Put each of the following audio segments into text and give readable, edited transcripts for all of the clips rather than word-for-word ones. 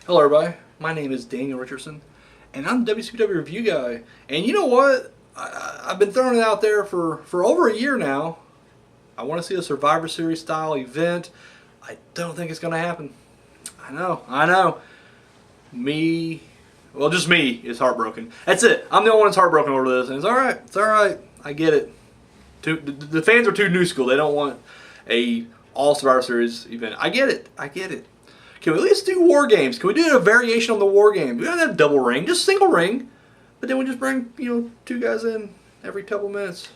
Hello everybody, my name is Daniel Richardson and I'm the WCPW review guy. And you know what? I've been throwing it out there for over a year now. I want to see a Survivor Series style event. I don't think it's going to happen. I know. Just me is heartbroken. That's it. I'm the only one that's heartbroken over this, and it's alright. I get it. The fans are too new school. They don't want a all Survivor Series event. I get it. Can we at least do war games? Can we do a variation on the war game? We don't have double ring, just single ring. But then we just bring, two guys in every couple minutes.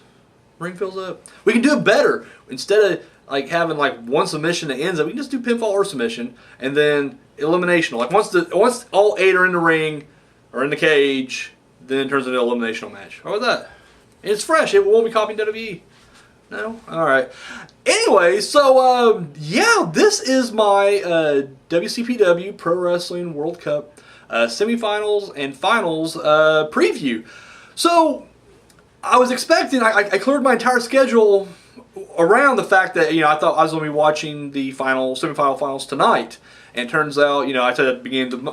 Ring fills up. We can do it better. Instead of having one submission that ends up, we can just do pinfall or submission and then elimination. Once all 8 are in the ring or in the cage, then it turns into an eliminational match. How about that? And it's fresh. It won't be copying WWE. No? Alright. Anyway, so, this is my WCPW Pro Wrestling World Cup semifinals and finals preview. So, I was expecting, I cleared my entire schedule around the fact that, I thought I was going to be watching the semifinal finals tonight. And it turns out, I said at the beginning of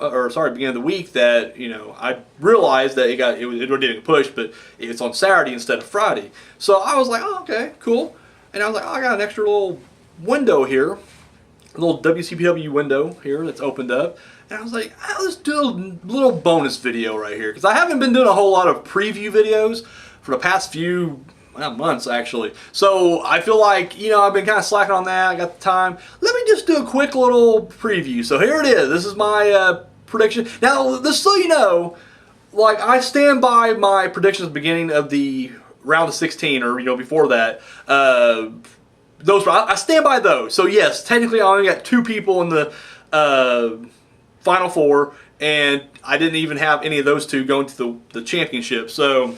the week that, I realized that it didn't get pushed, but it's on Saturday instead of Friday. So I was like, oh, okay, cool. And I was like, oh, I got an extra little window here, a little WCPW window here that's opened up. And I was like, let's do a little bonus video right here. Because I haven't been doing a whole lot of preview videos for the past few months, actually. So I feel like, I've been kind of slacking on that. I got the time. Let me just do a quick little preview. So here it is. This is my prediction. Now, just so you know, I stand by my predictions at the beginning of the round of 16, or, before that. I stand by those. So yes, technically I only got 2 people in the Final Four, and I didn't even have any of those 2 going to the championship. So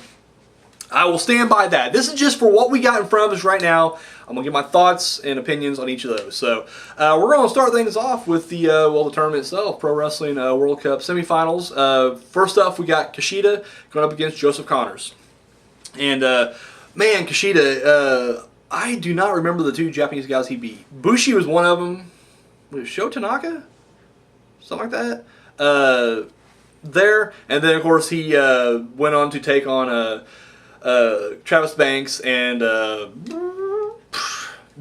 I will stand by that. This is just for what we got in front of us right now. I'm going to give my thoughts and opinions on each of those. So we're going to start things off with the tournament itself, Pro Wrestling World Cup semifinals. First up, we got Kushida going up against Joseph Connors. And, man, Kushida, I do not remember the 2 Japanese guys he beat. Bushi was one of them. Was it Sho Tanaka? Something like that. There. And then, of course, he went on to take on Travis Banks and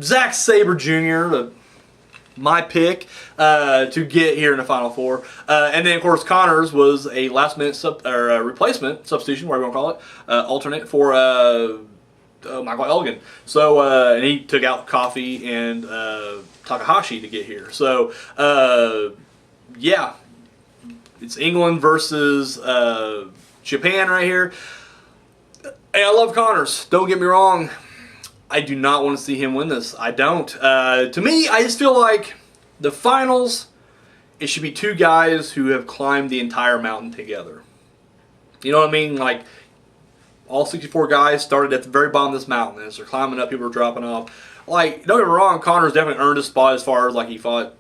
Zack Sabre Jr., my pick, to get here in the Final Four. And then, of course, Connors was a last-minute replacement, substitution, whatever you want to call it, alternate for Michael Elgin. So, and he took out Coffey and Takahashi to get here. So, yeah, it's England versus Japan right here. Hey, I love Connors. Don't get me wrong. I do not want to see him win this. I don't. To me, I just feel like the finals, it should be 2 guys who have climbed the entire mountain together. You know what I mean? All 64 guys started at the very bottom of this mountain. As they're climbing up, people are dropping off. Don't get me wrong, Connors definitely earned his spot as far as he fought,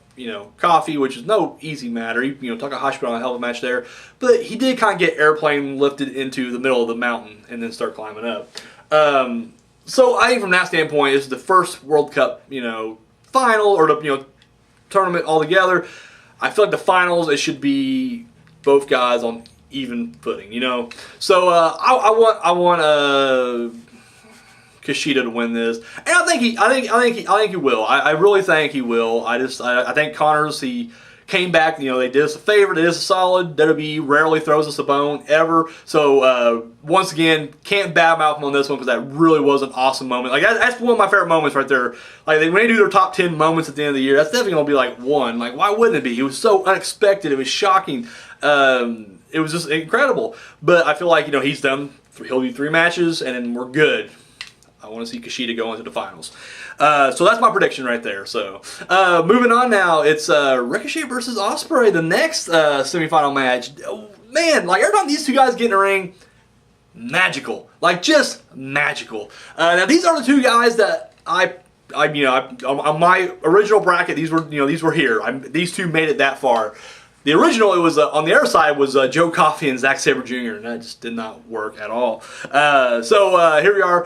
Coffey, which is no easy matter. Takahashi put on a hell of a match there. But he did kind of get airplane lifted into the middle of the mountain and then start climbing up. So I think from that standpoint, this is the first World Cup, final or the tournament altogether. I feel like the finals, it should be both guys on even footing, So I want Kushida to win this, and I think he will. I really think he will. I think Connors, he came back. They did us a favor. They did us a solid. WWE rarely throws us a bone ever. So once again, can't badmouth him on this one because that really was an awesome moment. That's one of my favorite moments right there. When they do their top 10 moments at the end of the year, that's definitely gonna be one. Why wouldn't it be? It was so unexpected. It was shocking. It was just incredible. But I feel like he's done. He'll do 3 matches and then we're good. I want to see Kushida go into the finals. So that's my prediction right there. So moving on now, it's Ricochet versus Ospreay, the next semifinal match. Oh, man, every time these 2 guys get in the ring, magical. Just magical. Now these are the 2 guys that on my original bracket, these were here. These 2 made it that far. The original, it was on the other side was Joe Coffey and Zack Sabre Jr., and that just did not work at all. So here we are.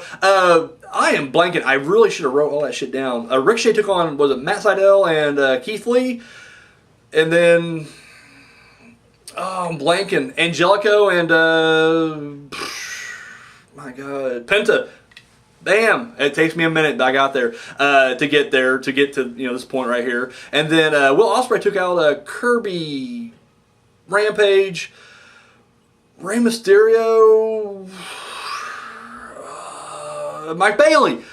I am blanking. I really should have wrote all that shit down. Ricochet took on, was it Matt Sydal and Keith Lee? And then Oh, I'm blanking. Angelico and my God, Penta. Bam! It takes me a minute, but I got there to get to this point right here. And then Will Ospreay took out Kirby, Rampage, Rey Mysterio, Mike Bailey.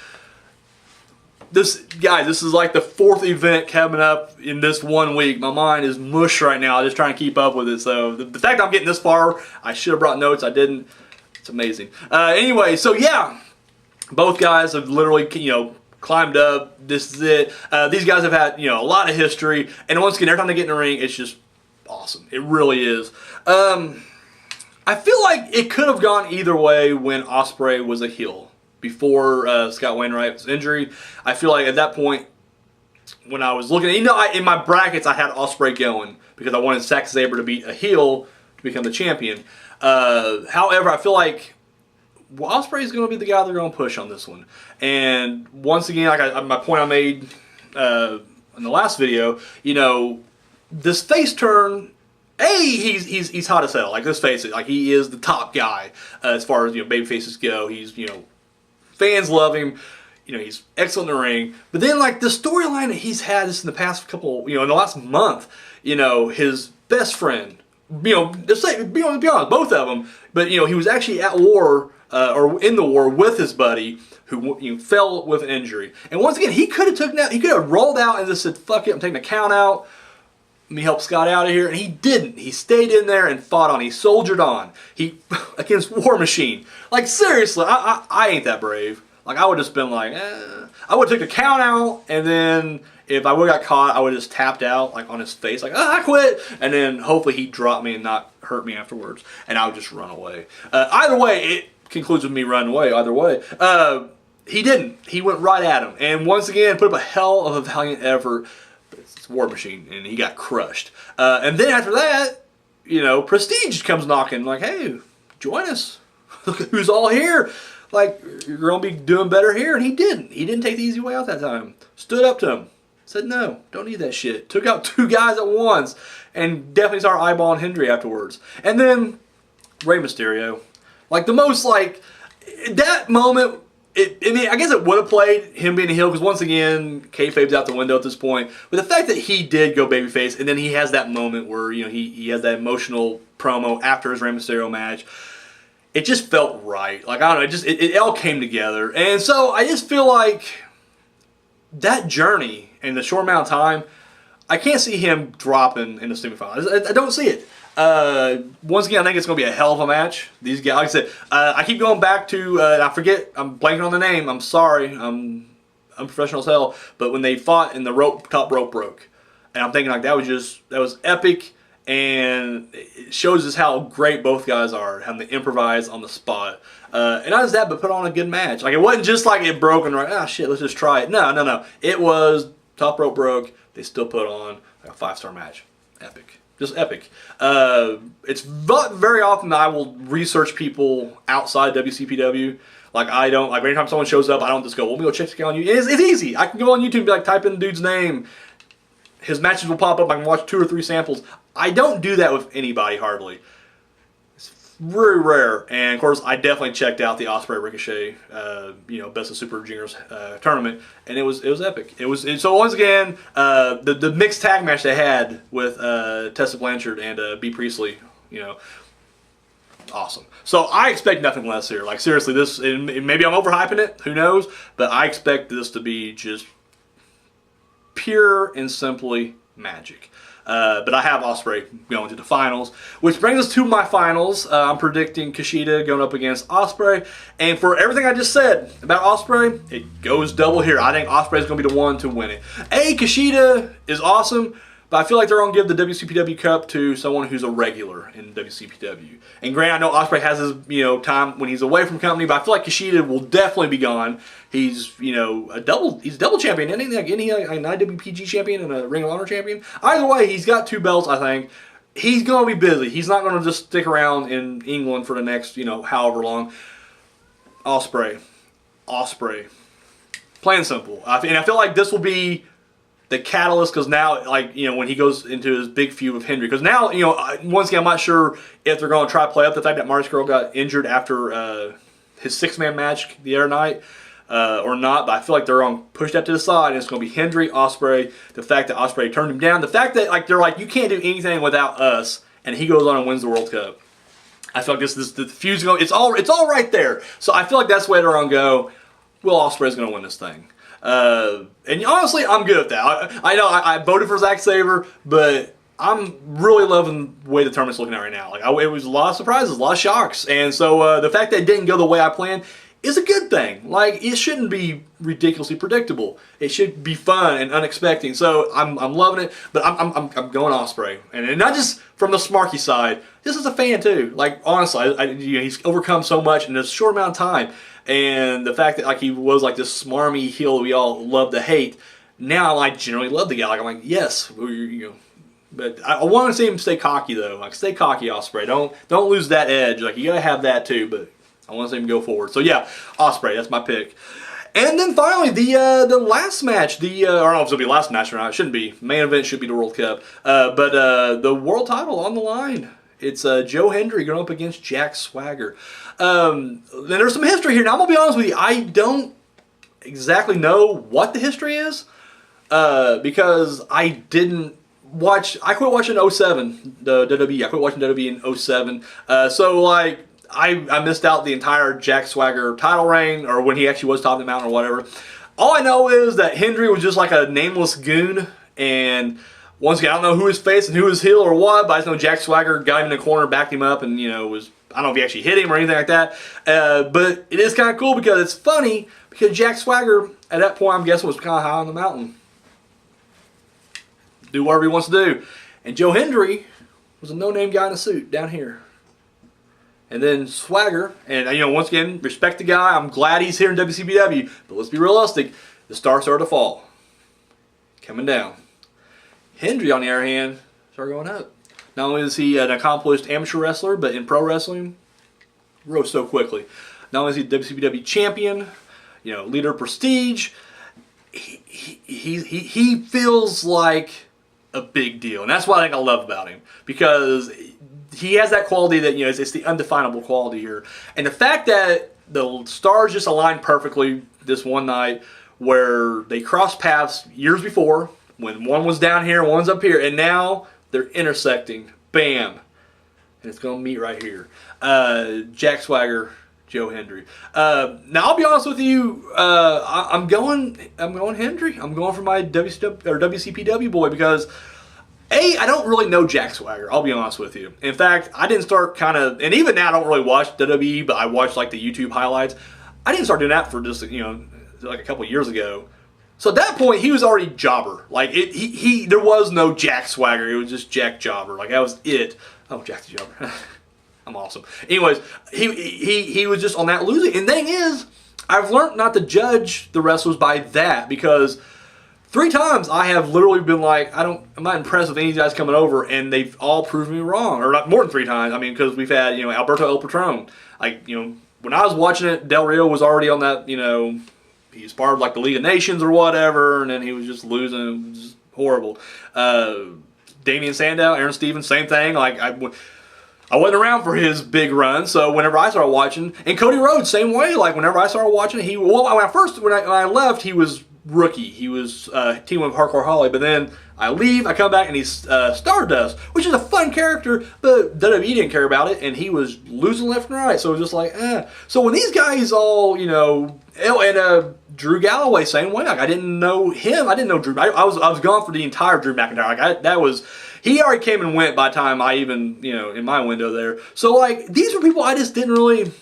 This is like the 4th event coming up in this 1 week. My mind is mush right now. I'm just trying to keep up with it. So the fact I'm getting this far, I should have brought notes. I didn't. It's amazing. Anyway, so yeah. Both guys have literally, climbed up. This is it. These guys have had, a lot of history. And once again, every time they get in the ring, it's just awesome. It really is. I feel like it could have gone either way when Ospreay was a heel. Before Scott Wainwright's injury. I feel like at that point, when I was looking, in my brackets, I had Ospreay going. Because I wanted Zack Sabre to be a heel to become the champion. However, I feel like Ospreay is going to be the guy they're going to push on this one. And once again, my point I made in the last video, this face turn, he's hot as hell. Like, let's face it, like he is the top guy as far as baby faces go. He's fans love him. He's excellent in the ring. But then like the storyline that he's had this in the past couple, in the last month, his best friend, let's be honest, both of them. But he was actually at war. Or in the war with his buddy who fell with an injury. And once again, he could have rolled out and just said, fuck it, I'm taking the count out. Let me help Scott out of here. And he didn't. He stayed in there and fought on. He soldiered on. Against War Machine. Like, seriously, I ain't that brave. Like, I would have just been like, I would have took the count out, and then if I would have got caught, I would have just tapped out, like, on his face, like, I quit. And then hopefully he'd drop me and not hurt me afterwards. And I would just run away. Either way, it concludes with me running away either way. He didn't. He went right at him. And once again, put up a hell of a valiant effort. But it's War Machine, and he got crushed. And then after that, Prestige comes knocking, like, hey, join us. Look at who's all here. Like, you're going to be doing better here. And he didn't. He didn't take the easy way out that time. Stood up to him. Said, no, don't need that shit. Took out 2 guys at once. And definitely started eyeballing Hendry afterwards. And then Rey Mysterio. Like, the most, like, that moment, I guess it would have played him being a heel, because once again, kayfabe's out the window at this point. But the fact that he did go babyface, and then he has that moment where, he has that emotional promo after his Rey Mysterio match, it just felt right. Like, I don't know, it all came together. And so, I just feel like that journey, in the short amount of time, I can't see him dropping in the semifinals. I don't see it. Once again, I think it's going to be a hell of a match. These guys, like I said, I keep going back to, I forget, I'm blanking on the name, I'm sorry, I'm unprofessional as hell, but when they fought and the top rope broke, and I'm thinking like that was epic, and it shows us how great both guys are, how they improvise on the spot. And not just that, but put on a good match. Like, it wasn't just like it broke and like, shit, let's just try it. No. It was top rope broke, they still put on like a 5-star match. Epic. Just epic. It's not very often that I will research people outside WCPW. Like, I don't, like, anytime someone shows up, I don't just go, well, let me go check on you. It's easy. I can go on YouTube and be like, type in the dude's name. His matches will pop up. I can watch 2 or 3 samples. I don't do that with anybody, hardly. It's very rare. And, of course, I definitely checked out the Ospreay Ricochet, Best of Super Juniors tournament, and it was epic. So once again, the mixed tag match they had with Tessa Blanchard and B. Priestley, awesome. So I expect nothing less here. Like, seriously, this, and maybe I'm overhyping it, who knows, but I expect this to be just pure and simply magic. But I have Ospreay going to the finals, which brings us to my finals. I'm predicting Kushida going up against Ospreay, and for everything I just said about Ospreay, it goes double here. I think Ospreay is going to be the one to win it. Kushida is awesome, but I feel like they're going to give the WCPW Cup to someone who's a regular in WCPW. And granted, I know Ospreay has his time when he's away from company, but I feel like Kushida will definitely be gone. He's he's a double champion, isn't he? Like, isn't he like an IWPG champion and a Ring of Honor champion? Either way, he's got 2 belts. I think he's going to be busy. He's not going to just stick around in England for the next however long. Ospreay, plain and simple. And I feel like this will be the catalyst, because now, like, you know, when he goes into his big feud with Hendry, because now, you know, once again, I'm not sure if they're going to try to play up the fact that Marty Scurll got injured after his six-man match the other night or not, but I feel like they're going to push that to the side, and it's going to be Hendry, Ospreay, the fact that Ospreay turned him down, the fact that, like, they're like, you can't do anything without us, and he goes on and wins the World Cup. I feel like the feud's going, it's all right there. So I feel like that's the way they're going to go. Will Ospreay's going to win this thing. And honestly, I'm good at that. I know I voted for Zack Sabre, but I'm really loving the way the tournament's looking at right now. Like, it was a lot of surprises, a lot of shocks, and so the fact that it didn't go the way I planned is a good thing. Like, it shouldn't be ridiculously predictable. It should be fun and unexpected. So I'm loving it, but I'm going Ospreay, and not just from the smarky side. Just as a fan too. Like, honestly, you know, he's overcome so much in a short amount of time. And the fact that, like, he was like this smarmy heel we all love to hate, now I generally love the guy. Like, I'm like, yes, you know. But I want to see him stay cocky though. Like, stay cocky, Ospreay. Don't lose that edge. Like, you gotta have that too. But I want to see him go forward. So yeah, Ospreay. That's my pick. And then finally, the last match. I don't know if it'll be the last match or not. It shouldn't be. Main event should be the World Cup. But the world title on the line. It's Joe Hendry going up against Jack Swagger. Then there's some history here. Now, I'm going to be honest with you. I don't exactly know what the history is because I didn't watch. I quit watching 07, the WWE. I quit watching WWE in 07. So, like, I missed out the entire Jack Swagger title reign, or when he actually was top of the mountain or whatever. All I know is that Hendry was just like a nameless goon, and once again, I don't know who his face and who his heel or what, but I just know Jack Swagger got him in the corner, backed him up, and, you know, I don't know if he actually hit him or anything like that. But it is kind of cool because it's funny because Jack Swagger, at that point, I'm guessing, was kind of high on the mountain. Do whatever he wants to do. And Joe Hendry was a no-name guy in a suit down here. And then Swagger, and, you know, once again, respect the guy. I'm glad he's here in WCPW. But let's be realistic. The stars started to fall. Coming down. Hendry, on the other hand, started going up. Not only is he an accomplished amateur wrestler, but in pro wrestling, rose so quickly. Not only is he WCPW champion, you know, leader of prestige, he feels like a big deal. And that's what I think I love about him. Because he has that quality that, you know, it's the undefinable quality here. And the fact that the stars just aligned perfectly this one night where they crossed paths years before, when one was down here, one's up here, and now they're intersecting. Bam. And it's going to meet right here. Jack Swagger, Joe Hendry. Now, I'll be honest with you. I'm going Hendry. I'm going for my WCPW boy because, A, I don't really know Jack Swagger. I'll be honest with you. In fact, I didn't start and even now I don't really watch WWE, but I watch like the YouTube highlights. I didn't start doing that for just, you know, like a couple years ago. So at that point, he was already Jobber. Like, there was no Jack Swagger. It was just Jack Jobber. Like, that was it. Oh, Jack the Jobber. I'm awesome. Anyways, he was just on that losing. And the thing is, I've learned not to judge the wrestlers by that because 3 times I have literally been like, I'm not impressed with any of these guys coming over, and they've all proven me wrong. Or not more than 3 times. I mean, because we've had, you know, Alberto El Patron. Like, you know, when I was watching it, Del Rio was already on that, you know, he was part of like the League of Nations or whatever, and then he was just losing. It was just horrible. Damian Sandow, Aaron Stevens, same thing. Like, I wasn't around for his big run, so whenever I started watching, and Cody Rhodes, same way. Like, whenever I started watching, when I left, he was rookie. He was teaming with Hardcore Holly, but then I leave, I come back, and he's Stardust, which is a fun character, but WWE didn't care about it, and he was losing left and right, so it was just like, eh. So when these guys all, you know, and Drew Galloway, same way. Like, I didn't know him. I didn't know Drew. I was gone for the entire Drew McIntyre. Like, he already came and went by the time I even, you know, in my window there. So, like, these were people I just didn't really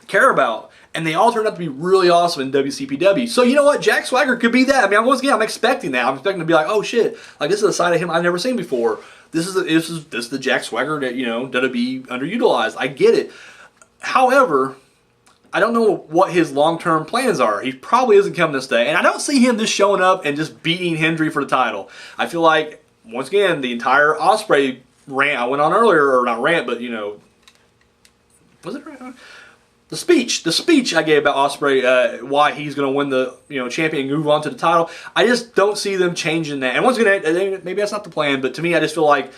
care about. And they all turned out to be really awesome in WCPW. So, you know what? Jack Swagger could be that. I mean, once again, I'm expecting that. I'm expecting to be like, oh, shit. Like, this is a side of him I've never seen before. This is the Jack Swagger that, you know, that'll be underutilized. I get it. However, I don't know what his long-term plans are. He probably isn't coming to stay. And I don't see him just showing up and just beating Hendry for the title. I feel like, once again, the entire Ospreay rant I went on earlier, or not rant, but, you know, was it rant? the speech I gave about Ospreay, why he's going to win the champion and move on to the title. I just don't see them changing that. And once again, maybe that's not the plan, but to me, I just feel like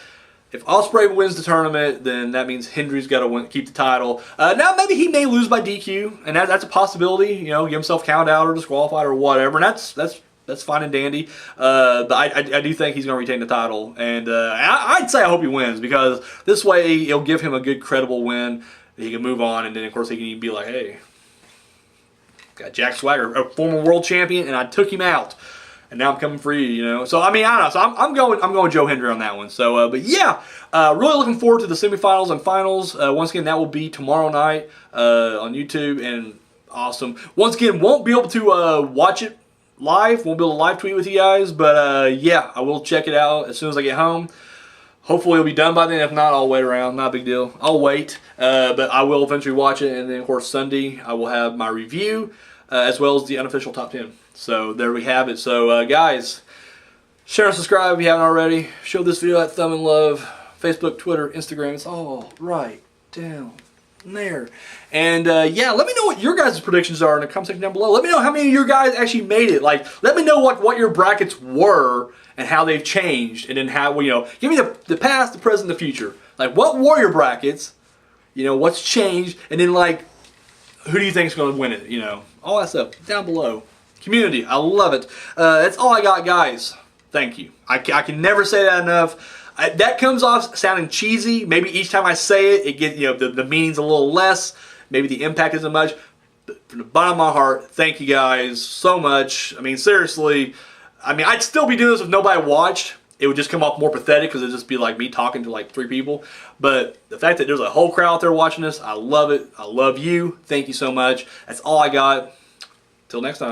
if Ospreay wins the tournament, then that means Hendry's got to keep the title. Now maybe he may lose by DQ, and that's a possibility. Give himself count out or disqualified or whatever, and that's fine and dandy. But I do think he's going to retain the title, and I'd say I hope he wins, because this way it'll give him a good credible win. He can move on, and then of course he can even be like, hey, got Jack Swagger, a former world champion, and I took him out, and now I'm coming for you. So I mean, I don't know. So I'm going Joe Hendry on that one. So but yeah, really looking forward to the semifinals and finals. Once again, that will be tomorrow night on YouTube, and awesome. Once again, won't be able to watch it live. Won't be able to live tweet with you guys, but yeah, I will check it out as soon as I get home. Hopefully it'll be done by then. If not, I'll wait around. Not a big deal. I'll wait. But I will eventually watch it. And then, of course, Sunday I will have my review as well as the unofficial top 10. So there we have it. So, guys, share and subscribe if you haven't already. Show this video that thumb and love. Facebook, Twitter, Instagram. It's all right down there. And, yeah, let me know what your guys' predictions are in the comment section down below. Let me know how many of you guys actually made it. Like, let me know what your brackets were and how they've changed, and then how, give me the past, the present, the future. Like, what were your brackets? What's changed, and then, like, who do you think is going to win it? All that stuff down below. Community, I love it. That's all I got, guys. Thank you. I can never say that enough. That comes off sounding cheesy. Maybe each time I say it, it gets, the meaning's a little less. Maybe the impact isn't much. But from the bottom of my heart, thank you guys so much. I mean, seriously. I'd still be doing this if nobody watched. It would just come off more pathetic because it'd just be like me talking to like 3 people. But the fact that there's a whole crowd out there watching this, I love it. I love you. Thank you so much. That's all I got. Till next time.